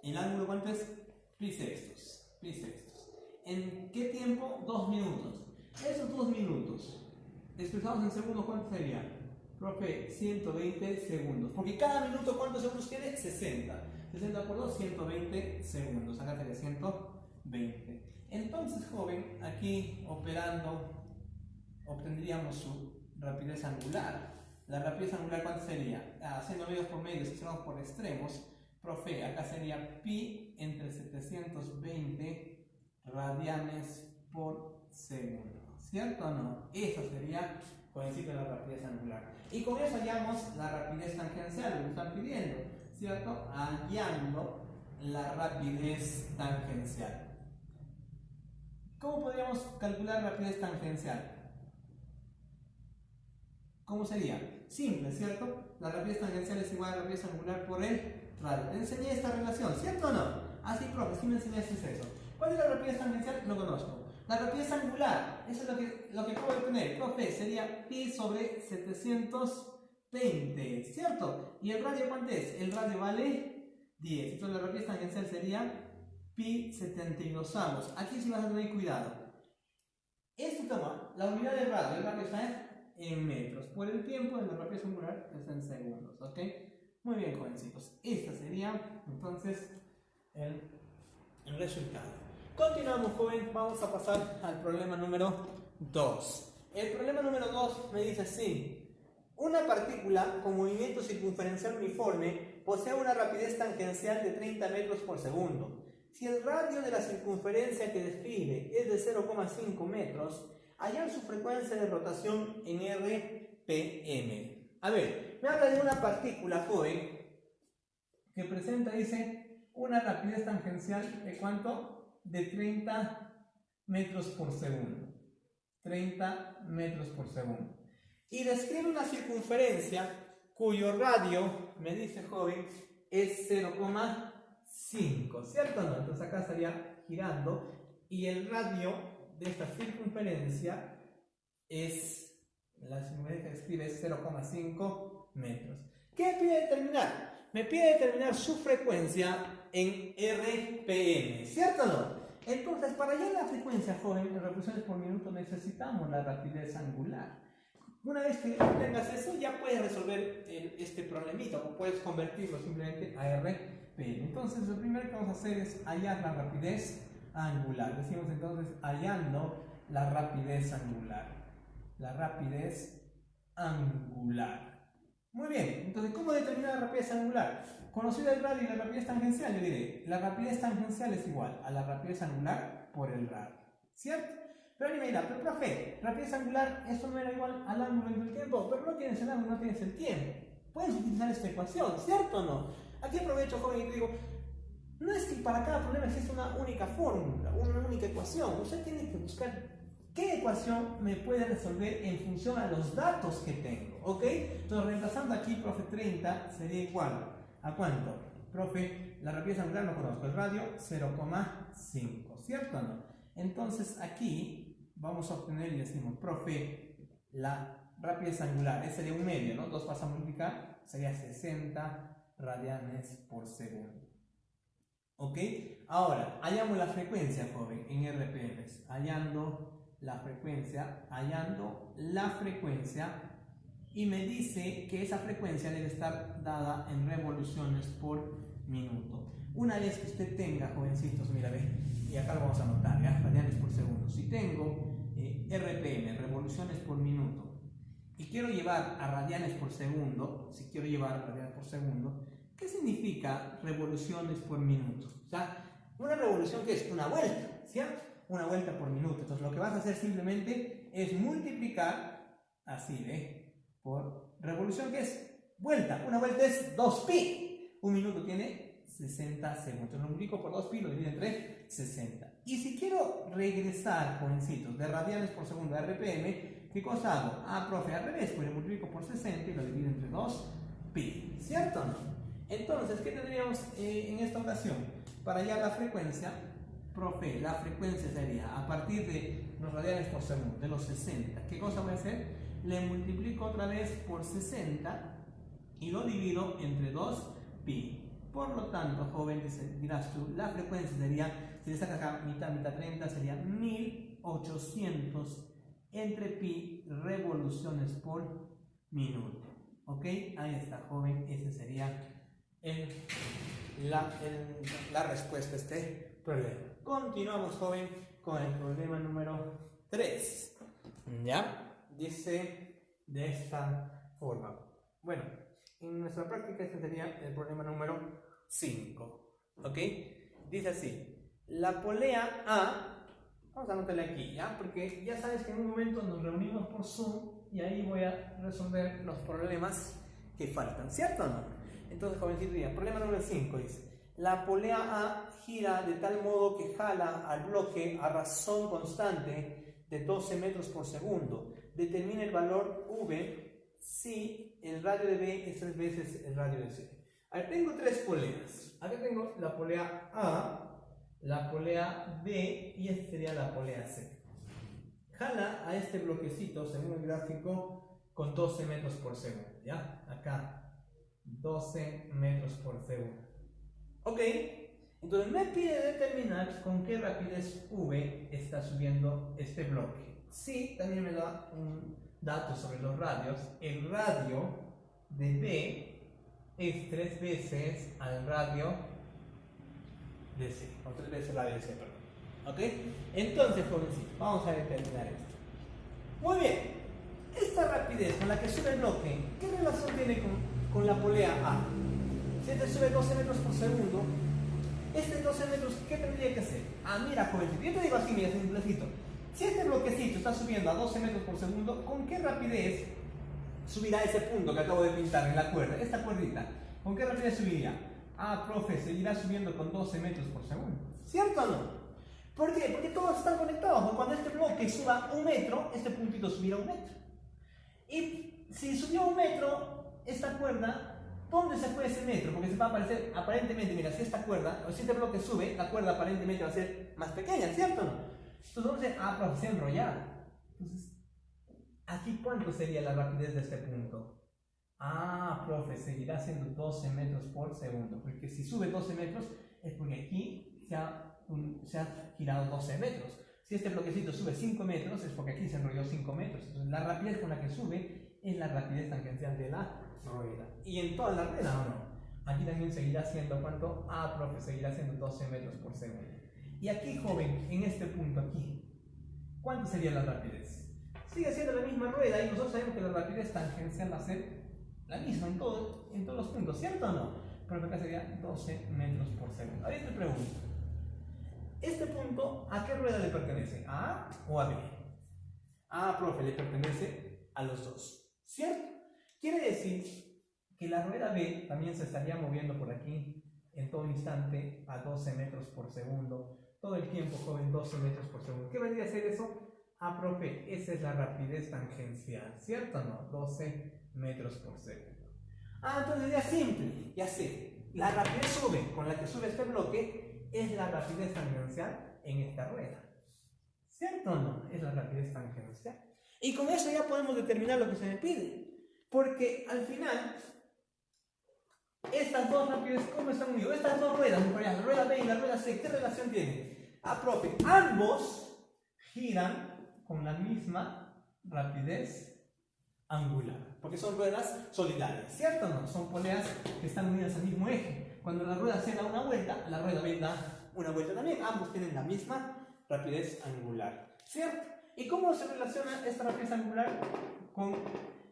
¿El ángulo cuánto es? Pi sextos. Pi sextos. ¿En qué tiempo? 2 minutos. Esos 2 minutos expresados en segundos, ¿cuánto sería? Profe, 120 segundos. Porque cada minuto, ¿cuántos segundos tiene? 60. 60 por 2, 120 segundos. Acá sería 120. Entonces, joven, aquí operando, obtendríamos su rapidez angular. La rapidez angular, ¿cuánto sería? Haciendo medios por medios, extremos por extremos. Profe, acá sería pi entre 720 radianes por segundo. ¿Cierto o no? Eso sería, jovencito, la rapidez angular. Y con eso hallamos la rapidez tangencial, lo están pidiendo, ¿cierto? Hallando la rapidez tangencial. ¿Cómo podríamos calcular rapidez tangencial? ¿Cómo sería? Simple, ¿cierto? La rapidez tangencial es igual a la rapidez angular por el radio. Te enseñé esta relación, ¿cierto o no? Así, profe, sí me enseñaste eso. ¿Cuál es la rapidez tangencial? No conozco. La rapidez angular, eso es lo que acabo de tener, profe, sería pi sobre 720, ¿cierto? ¿Y el radio cuánto es? El radio vale 10, entonces la rapidez tangencial sería pi 72 avos. Aquí sí vas a tener cuidado. Esto toma la unidad del radio, el radio está en metros, por el tiempo de la rapidez angular está en segundos, ¿ok? Muy bien, jovencitos, este sería entonces el resultado. Continuamos, joven, vamos a pasar al problema número 2. El problema número 2 me dice así: una partícula con movimiento circunferencial uniforme posee una rapidez tangencial de 30 metros por segundo. Si el radio de la circunferencia que describe es de 0,5 metros, hallar su frecuencia de rotación en RPM. A ver, me habla de una partícula, joven, que presenta, dice, una rapidez tangencial de ¿cuánto? De 30 metros por segundo. 30 metros por segundo. Y describe una circunferencia cuyo radio, me dice, joven, es 0,5, ¿cierto o no? Entonces acá estaría girando y el radio de esta circunferencia es, la circunferencia que describe es 0,5 metros. ¿Qué me pide determinar? Me pide determinar su frecuencia en RPM, ¿cierto o no? Entonces, para hallar la frecuencia, joven, en revoluciones por minuto, necesitamos la rapidez angular. Una vez que tengas eso, ya puedes resolver este problemita, o puedes convertirlo simplemente a RPM. Entonces, lo primero que vamos a hacer es hallar la rapidez angular. Decimos entonces, hallando la rapidez angular. La rapidez angular. Muy bien, entonces, ¿cómo determinar la rapidez angular? Conocido el radio y la rapidez tangencial, yo diré, la rapidez tangencial es igual a la rapidez angular por el radio, ¿cierto? Pero alguien me dirá, pero profe, rapidez angular, eso no era igual al ángulo entre el tiempo, pero no tienes el ángulo, no tienes el tiempo. Puedes utilizar esta ecuación, ¿cierto o no? Aquí aprovecho, joven, y te digo, No es que para cada problema existe una única fórmula, una única ecuación. Usted tiene que buscar qué ecuación me puede resolver en función a los datos que tengo, ¿ok? Entonces, reemplazando aquí, profe, 30 sería igual a ¿cuánto? Profe, la rapidez angular no conozco, el radio 0,5, ¿cierto o no? Entonces, aquí vamos a obtener y decimos, profe, la rapidez angular, ese sería un medio, ¿no? 2 pasa a multiplicar, sería 60 radianes por segundo. ¿Ok? Ahora, hallamos la frecuencia, joven, en RPMs. Hallando la frecuencia, y me dice que esa frecuencia debe estar dada en revoluciones por minuto. Una vez que usted tenga, jovencitos, mira, ve, y acá lo vamos a anotar, ¿ya? Radianes por segundo. Si tengo RPM, revoluciones por minuto, y quiero llevar a radianes por segundo, ¿qué significa revoluciones por minuto? O sea, una revolución, que es una vuelta, ¿cierto? Una vuelta por minuto. Entonces, lo que vas a hacer simplemente es multiplicar, así, por revolución, que es vuelta. Una vuelta es 2pi. Un minuto tiene 60 segundos. Lo multiplico por 2pi, lo divido entre 60. Y si quiero regresar, jovencitos, de radianes por segundo a RPM, ¿qué cosa hago? Ah, profe, al revés, pues lo multiplico por 60 y lo divido entre 2pi, ¿cierto o no? Entonces, ¿qué tendríamos en esta ocasión? Para hallar la frecuencia, profe, la frecuencia sería a partir de los radianes por segundo, de los 60. ¿Qué cosa voy a hacer? Le multiplico otra vez por 60 y lo divido entre 2pi. Por lo tanto, joven, dirás tú, la frecuencia sería, si le sacas acá mitad, 30, sería 1800 entre pi revoluciones por minuto. ¿Ok? Ahí está, joven, ese sería la respuesta a este problema. Continuamos, joven, con el problema número 3. ¿Ya? Dice de esta forma. Bueno, en nuestra práctica este sería el problema número 5. ¿Ok? Dice así. La polea A, vamos a anotarle aquí, ¿ya? Porque ya sabes que en un momento nos reunimos por Zoom y ahí voy a resolver los problemas que faltan, ¿cierto o no? Entonces, jovencito, diría, problema número 5 dice, la polea A gira de tal modo que jala al bloque a razón constante de 12 metros por segundo. Determina el valor V si el radio de B es 3 veces el radio de C. A ver, tengo 3 poleas. Acá tengo la polea A, la polea B y esta sería la polea C. Jala a este bloquecito, según el gráfico, con 12 metros por segundo, ¿ya? Acá. 12 metros por segundo. Ok, entonces me pide determinar con qué rapidez V está subiendo este bloque. Sí, también me da un dato sobre los radios. El radio de B es 3 veces al radio de C, o 3 veces el radio de C, perdón. Ok, entonces, jovencito, vamos a determinar esto. Muy bien, esta rapidez con la que sube el bloque, ¿qué relación tiene con la polea A? Si este sube 12 metros por segundo, este 12 metros, ¿qué tendría que hacer? Ah, mira, jovencito, yo te digo así, mira, simplecito. Si este bloquecito está subiendo a 12 metros por segundo, ¿con qué rapidez subirá ese punto que acabo de pintar en la cuerda? Esta cuerdita, ¿con qué rapidez subiría? Ah, profe, seguirá subiendo con 12 metros por segundo. ¿Cierto o no? ¿Por qué? Porque todos están conectados. Cuando este bloque suba 1 metro, este puntito subirá 1 metro. Y si subió 1 metro, esta cuerda, ¿dónde se fue ese metro? Porque se va a aparecer, aparentemente, mira, si esta cuerda, o si este bloque sube, la cuerda aparentemente va a ser más pequeña, ¿cierto o no? Entonces vamos a decir, ah, profe, se enrollada. Entonces, ¿aquí cuánto sería la rapidez de este punto? Ah, profe, seguirá siendo 12 metros por segundo. Porque si sube 12 metros, es porque aquí se ha girado 12 metros. Si este bloquecito sube 5 metros, es porque aquí se enrolló 5 metros. Entonces, la rapidez con la que sube es la rapidez tangencial de la rueda. ¿Y en toda la rueda o no? Aquí también seguirá siendo, ¿cuánto? Ah, profe, seguirá siendo 12 metros por segundo. Y aquí, joven, en este punto aquí, ¿cuánto sería la rapidez? Sigue siendo la misma rueda y nosotros sabemos que la rapidez tangencial va a ser la misma en todos los puntos, ¿cierto o no? Pero acá sería 12 metros por segundo. Ahora te pregunto, ¿este punto a qué rueda le pertenece? ¿A A o a B? Ah, profe, le pertenece a los dos, ¿cierto? Quiere decir que la rueda B también se estaría moviendo por aquí en todo instante a 12 metros por segundo. Todo el tiempo, joven, 12 metros por segundo. ¿Qué vendría a ser eso? Ah, profe, esa es la rapidez tangencial, ¿cierto o no? 12 metros por segundo. Ah, entonces ya simple, ya sé. La rapidez sube, con la que sube este bloque, es la rapidez tangencial en esta rueda. ¿Cierto o no? Es la rapidez tangencial. Y con eso ya podemos determinar lo que se me pide. Porque al final, estas dos rapideces, ¿cómo están unidas? Estas dos ruedas, la rueda B y la rueda C, ¿qué relación tienen? Ah, profe, ambos giran con la misma rapidez angular, porque son ruedas solidarias, ¿cierto o no? Son poleas que están unidas al mismo eje. Cuando la rueda C da una vuelta, la rueda B da una vuelta también. Ambos tienen la misma rapidez angular, ¿cierto? ¿Y cómo se relaciona esta rapidez angular con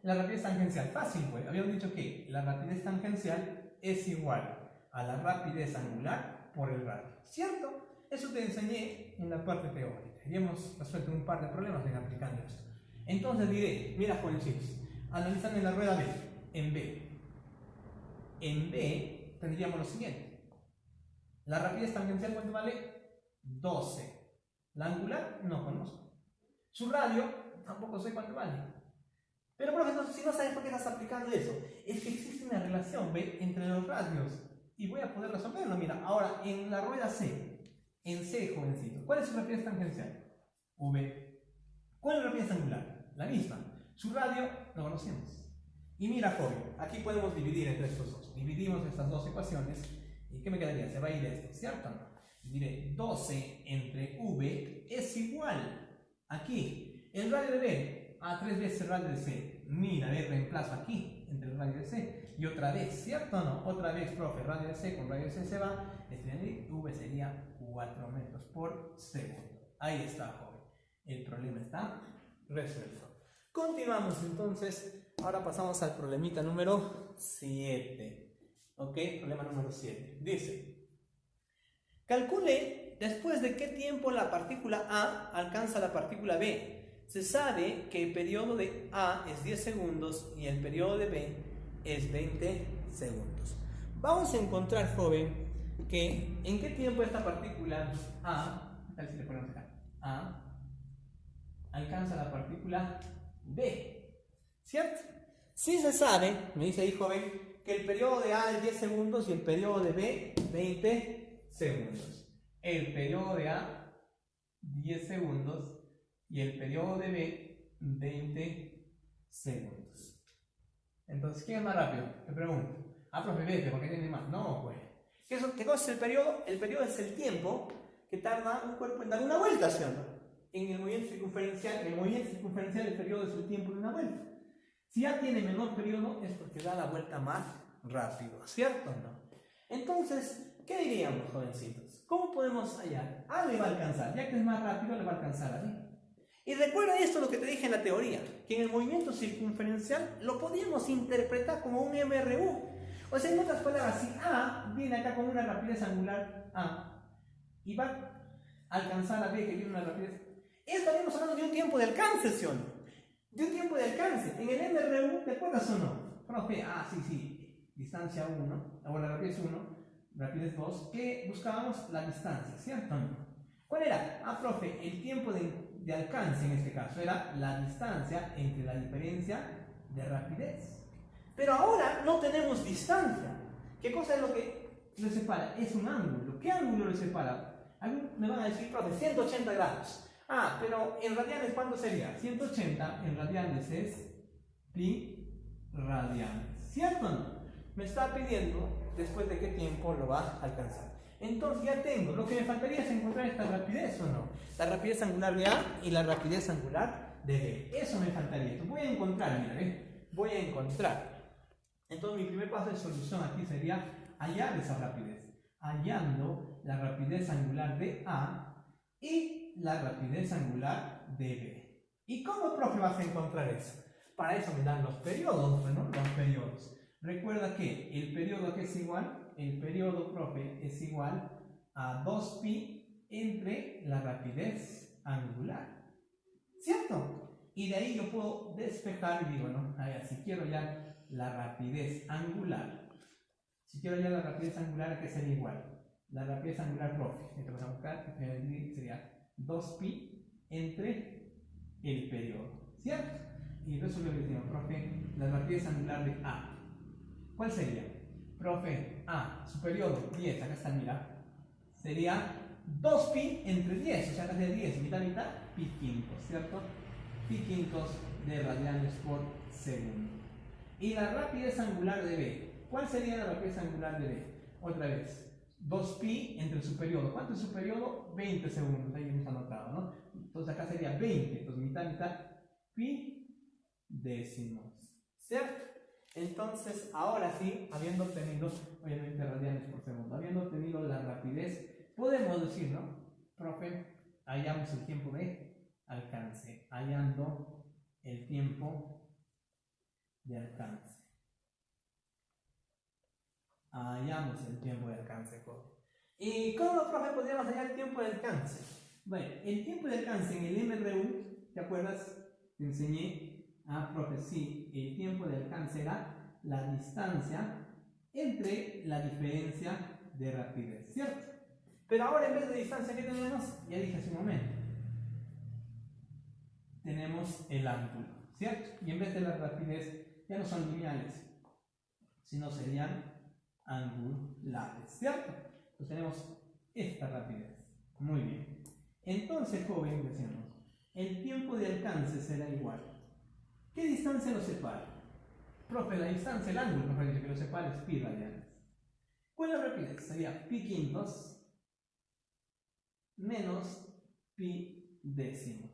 la rapidez tangencial? Fácil, pues. Habíamos dicho que la rapidez tangencial es igual a la rapidez angular por el radio, ¿cierto? Eso te enseñé en la parte teórica. Y hemos resuelto un par de problemas en aplicando esto. Entonces diré, mira jovencitos, analizando en la rueda B, en B. En B tendríamos lo siguiente. La rapidez tangencial, ¿cuánto vale? 12. La angular, no conozco. Su radio, tampoco sé cuánto vale. Pero profesor, si no sabes por qué estás aplicando eso, es que existe una relación, ¿ve?, entre los radios. Y voy a poder resolverlo. Mira, ahora en la rueda C, en C, jovencito, ¿cuál es su rapidez tangencial? V. ¿Cuál es la rapidez angular? La misma. Su radio lo conocemos. Y mira, joven, aquí podemos dividir entre estos dos. Dividimos estas dos ecuaciones. ¿Y qué me quedaría? Se va a ir esto, ¿cierto? Diré 12 entre V es igual. Aquí, el radio de B a 3 veces el radio de C. Mira, ve, reemplazo aquí entre el radio de C. Y otra vez, ¿cierto o no? Otra vez, profe, radio de C con radio de C se va. V sería 4 metros por segundo. Ahí está, joven. El problema está resuelto. Continuamos entonces. Ahora pasamos al problemita número 7. ¿Ok? Problema número 7. Dice: calcule después de qué tiempo la partícula A alcanza la partícula B. Se sabe que el periodo de A es 10 segundos y el periodo de B es 20 segundos. Vamos a encontrar, joven, que en qué tiempo esta partícula A, a ver si le ponemos acá, A alcanza la partícula B, ¿cierto? Si se sabe, me dice ahí, joven, que el periodo de A es 10 segundos y el periodo de B 20 segundos. El periodo de A 10 segundos y el periodo de B 20 segundos. Entonces, ¿quién es más rápido? Te pregunto. Ah, profe, vete, ¿por qué tiene más? No, pues. ¿Qué cosa es el periodo? El periodo es el tiempo que tarda un cuerpo en dar una vuelta, ¿sí o no? En el movimiento circunferencial, el periodo es el tiempo de una vuelta. Si ya tiene menor periodo, es porque da la vuelta más rápido, ¿cierto o no? Entonces, ¿qué diríamos, jovencitos? ¿Cómo podemos hallar? A le va a alcanzar, ya que es más rápido, le va a alcanzar a B. Y recuerda esto, lo que te dije en la teoría, que en el movimiento circunferencial lo podíamos interpretar como un MRU. O sea, en otras palabras, si A viene acá con una rapidez angular A y va a alcanzar a B, que tiene una rapidez, estaríamos hablando de un tiempo de alcance, ¿sí o no? De un tiempo de alcance. En el MRU, ¿te acuerdas o no? Profe, sí, distancia 1, o la rapidez 1, rapidez 2, que buscábamos la distancia, ¿cierto o no? ¿Cuál era? Profe, el tiempo de alcance en este caso era la distancia entre la diferencia de rapidez. Pero ahora no tenemos distancia. ¿Qué cosa es lo que lo separa? Es un ángulo. ¿Qué ángulo lo separa? Algunos me van a decir, profe, 180 grados. Pero en radianes, ¿cuánto sería? 180 en radianes es pi radianes. ¿Cierto o no? Me está pidiendo después de qué tiempo lo va a alcanzar. Entonces ya tengo. Lo que me faltaría es encontrar esta rapidez, ¿o no? La rapidez angular de A y la rapidez angular de B. Eso me faltaría. Entonces voy a encontrar, mira, ¿ves? Voy a encontrar. Entonces mi primer paso de solución aquí sería hallar esa rapidez. Hallando la rapidez angular de A y la rapidez angular de B. ¿Y cómo, profe, vas a encontrar eso? Para eso me dan los periodos, ¿no? Los periodos. Recuerda que el periodo que es igual, el periodo, profe, es igual a 2pi entre la rapidez angular. ¿Cierto? Y de ahí yo puedo despejar y digo, ¿no? A ver, si quiero ya la rapidez angular, si quiero hallar la rapidez angular, ¿qué sería igual? La rapidez angular, profe, entonces vamos a buscar, sería 2pi entre el periodo, ¿cierto? Y entonces lo que decimos, profe, la rapidez angular de A. ¿Cuál sería? Profe, A, su periodo, 10, acá está, mira, sería 2pi entre 10, o sea, acá sería 10, mitad, pi quintos, ¿cierto? Pi quintos de radianes por segundo. Y la rapidez angular de B, ¿cuál sería la rapidez angular de B? Otra vez, 2pi entre su periodo. ¿Cuánto es su periodo? 20 segundos, ahí hemos anotado, ¿no? Entonces acá sería 20, entonces mitad, pi décimos, ¿cierto? Entonces, ahora sí, habiendo obtenido, obviamente radianes por segundo, habiendo obtenido la rapidez, podemos decir, ¿no? Profe, hallamos el tiempo de alcance, hallando el tiempo de alcance. Hallamos el tiempo de alcance, joven. ¿Y cómo, profe, podríamos hallar el tiempo de alcance? Bueno, el tiempo de alcance en el MRU, ¿te acuerdas? Te enseñé. Profe, sí, el tiempo de alcance era la distancia entre la diferencia de rapidez, ¿cierto? Pero ahora en vez de distancia, ¿qué tenemos? Ya dije hace un momento. Tenemos el ángulo, ¿cierto? Y en vez de la rapidez, ya no son lineales, sino serían angulares, ¿cierto? Entonces tenemos esta rapidez. Muy bien. Entonces, joven, decimos, el tiempo de alcance será igual. ¿Qué distancia lo separa? Profe, la distancia, el ángulo, profe, que lo separa es pi radianes. ¿Cuál es la rapidez? Sería pi quintos menos pi décimos,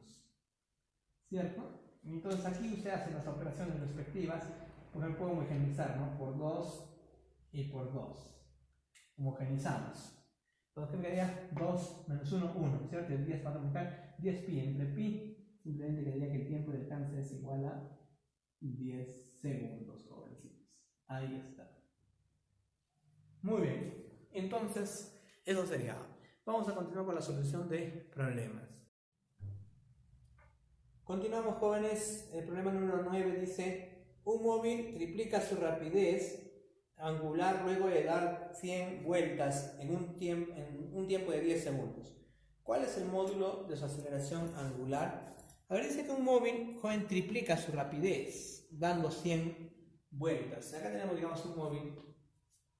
¿cierto? Entonces aquí usted hace las operaciones respectivas, por ejemplo, puedo homogeneizar, ¿no? Por 2 y por 2. Homogenizamos. Entonces, ¿qué quedaría? 2 menos 1, 1, ¿cierto? El 10 para buscar 10 pi entre pi. Simplemente quedaría que el tiempo de alcance es igual a 10 segundos, jovencitos. Ahí está. Muy bien. Entonces, eso sería. Vamos a continuar con la solución de problemas. Continuamos, jóvenes. El problema número 9 dice: un móvil triplica su rapidez angular luego de dar 100 vueltas en un tiempo de 10 segundos. ¿Cuál es el módulo de su aceleración angular? A ver, dice que un móvil, joven, triplica su rapidez dando 100 vueltas. Acá tenemos, digamos, un móvil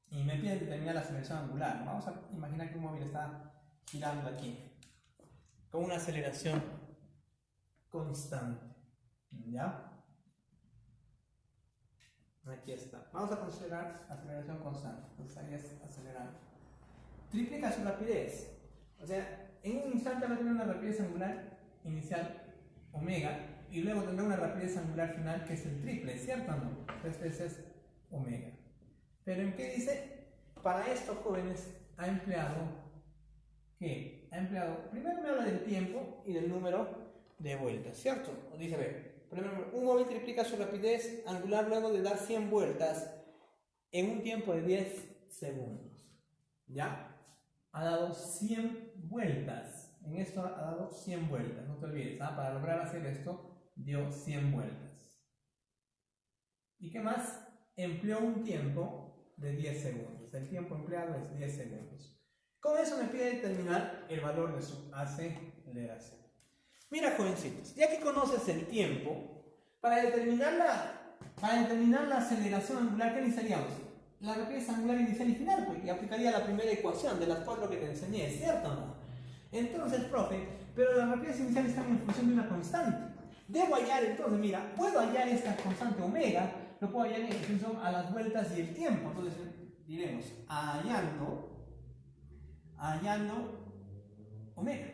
y me pide determinar la aceleración angular. Vamos a imaginar que un móvil está girando aquí con una aceleración constante. ¿Ya? Aquí está. Vamos a considerar aceleración constante. Entonces ahí es acelerando. Triplica su rapidez. O sea, en un instante va a tener una rapidez angular inicial omega, y luego tendrá una rapidez angular final que es el triple, ¿cierto o no? 3 veces omega. Pero ¿en qué dice? Para esto, jóvenes, ha empleado ¿qué? Primero me habla del tiempo y del número de vueltas, ¿cierto? Dice, a ver, primero, un móvil triplica su rapidez angular luego de dar 100 vueltas en un tiempo de 10 segundos. ¿Ya? Ha dado 100 vueltas. En esto ha dado 100 vueltas, no te olvides, para lograr hacer esto dio 100 vueltas. ¿Y qué más? Empleó un tiempo de 10 segundos. El tiempo empleado es 10 segundos. Con eso me pide determinar el valor de su aceleración. Mira, jovencitos, ya que conoces el tiempo, para determinar la aceleración angular, ¿qué necesitaríamos? La rapidez angular inicial y final, pues, y aplicaría la primera ecuación de las 4 que te enseñé, ¿cierto o no? Entonces, profe, pero las rapidez iniciales están en función de una constante. Debo hallar, entonces, mira, puedo hallar esta constante omega, lo puedo hallar en función a las vueltas y el tiempo. Entonces, diremos, hallando omega.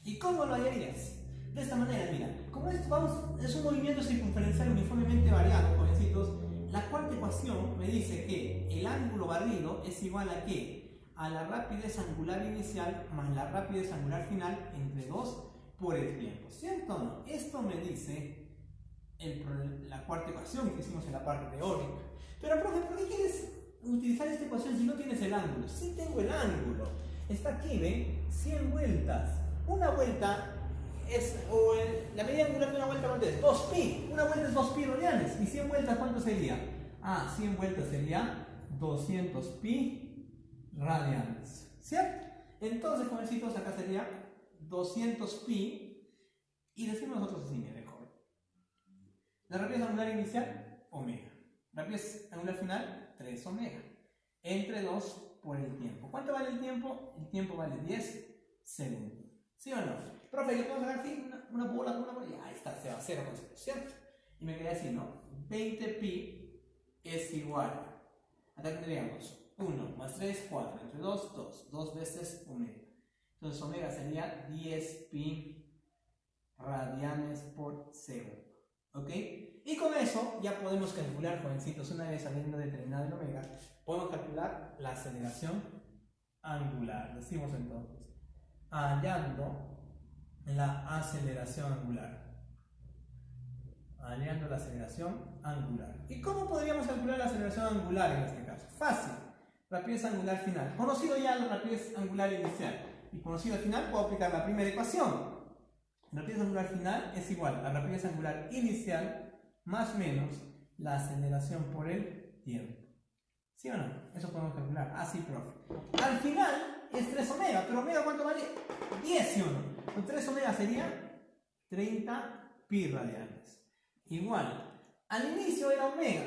¿Y cómo lo hallarías? De esta manera, mira, como esto es un movimiento circunferencial uniformemente variado, jovencitos, la cuarta ecuación me dice que el ángulo barrido es igual a ¿qué? A la rapidez angular inicial más la rapidez angular final entre 2 por el tiempo, ¿cierto o no? Esto me dice la cuarta ecuación que hicimos en la parte teórica. Pero, profe, ¿por qué quieres utilizar esta ecuación si no tienes el ángulo? Sí tengo el ángulo. Está aquí, ¿ven? 100 vueltas. Una vuelta es, la medida angular de una vuelta, ¿cuánto es? 2pi. Una vuelta es 2pi radianes. ¿Y 100 vueltas cuánto sería? 100 vueltas sería 200 pi radianes, ¿cierto? Entonces, jovencitos, acá sería 200 pi y decimos nosotros así, mire, joven. La rapidez angular inicial, omega. Rapidez angular final, 3 omega. Entre 2 por el tiempo. ¿Cuánto vale el tiempo? El tiempo vale 10 segundos. ¿Sí o no? Profe, ¿le puedo sacar aquí una bola? Ahí está, se va a 0,0, ¿cierto? Y me quedé así, ¿no? 20 pi es igual. Acá tendríamos 1 más 3, 4. Entre 2, 2. 2 veces omega. Entonces omega sería 10 pi radianes por segundo. ¿Ok? Y con eso ya podemos calcular, jovencitos, una vez habiendo determinado el omega, podemos calcular la aceleración angular. Decimos entonces, hallando la aceleración angular. Hallando la aceleración angular. ¿Y cómo podríamos calcular la aceleración angular en este caso? Fácil. Rapidez angular final. Conocido ya la rapidez angular inicial y conocido al final, puedo aplicar la primera ecuación. La rapidez angular final es igual a la rapidez angular inicial más menos la aceleración por el tiempo. ¿Sí o no? Eso podemos calcular. Así, profe. Al final es 3 omega, pero omega ¿cuánto vale? 10, ¿sí o no? Con 3 omega sería 30 pi radianes. Igual, al inicio era omega.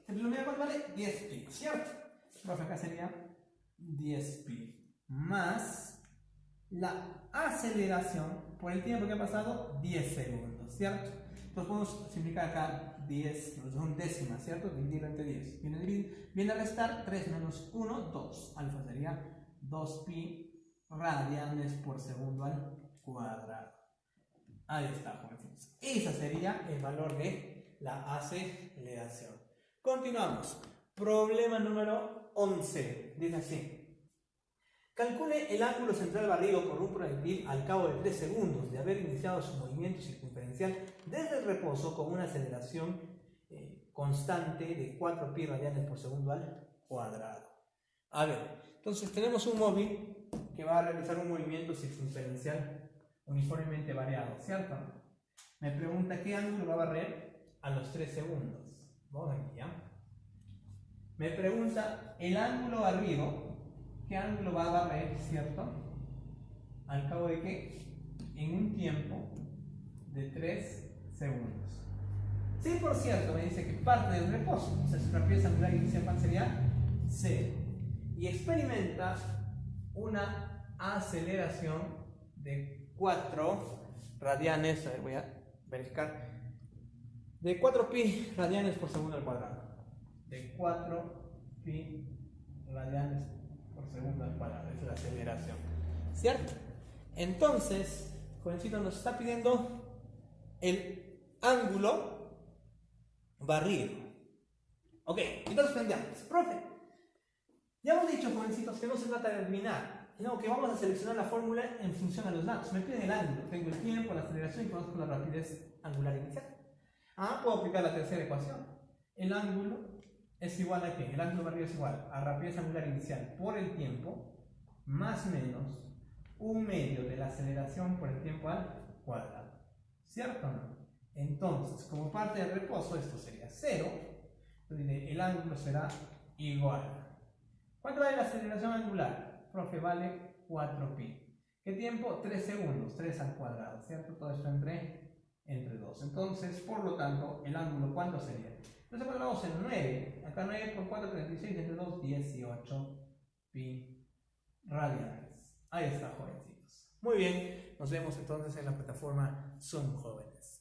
¿El omega cuánto vale? 10 pi, ¿cierto? Profe, acá sería 10 pi más la aceleración por el tiempo que ha pasado, 10 segundos, ¿cierto? Entonces podemos simplificar acá 10, son décimas, ¿cierto? Dividirlo entre 10. Viene a restar 3 menos 1, 2. Alfa sería 2 pi radianes por segundo al cuadrado. Ahí está, jovencitos. Ese sería el valor de la aceleración. Continuamos. Problema número 11. Dice así. Calcule el ángulo central barrido por un proyectil al cabo de 3 segundos de haber iniciado su movimiento circunferencial desde el reposo con una aceleración constante de 4 pi radianes por segundo al cuadrado. A ver, entonces tenemos un móvil que va a realizar un movimiento circunferencial uniformemente variado, ¿cierto? Me pregunta qué ángulo va a barrer a los 3 segundos. Vamos aquí, ¿ya? Me pregunta el ángulo barrido. ¿Qué ángulo va a barrer, cierto? Al cabo de que en un tiempo de 3 segundos. Sí, por cierto, me dice que parte del reposo, o sea, su rapidez angular inicial sería 0. Y experimenta una aceleración de 4 radianes, a ver, voy a verificar, de 4 pi radianes por segundo al cuadrado. De 4 pi radianes por segundo al cuadrado, esa es la aceleración, ¿cierto? Entonces, jovencito nos está pidiendo el ángulo barrido. Ok, entonces tendríamos, profe, ya hemos dicho, jovencitos, que no se trata de eliminar, sino que vamos a seleccionar la fórmula en función a los datos. Me piden el ángulo, tengo el tiempo, la aceleración y conozco la rapidez angular inicial. Puedo aplicar la tercera ecuación. El ángulo es igual a ¿qué? El ángulo barrido es igual a rapidez angular inicial por el tiempo más menos un medio de la aceleración por el tiempo al cuadrado. ¿Cierto o no? Entonces, como parte del reposo, esto sería 0. Entonces, el ángulo será igual. ¿Cuánto vale la aceleración angular? Profe, vale 4 pi. ¿Qué tiempo? 3 segundos, 3 al cuadrado, ¿cierto? Todo esto entre 2. Entonces, por lo tanto, el ángulo, ¿cuánto sería? Entonces ponemos en 9, acá 9 por 4, 36, entre 2, 18 pi radianes. Ahí está, jovencitos. Muy bien, nos vemos entonces en la plataforma Zoom, jóvenes.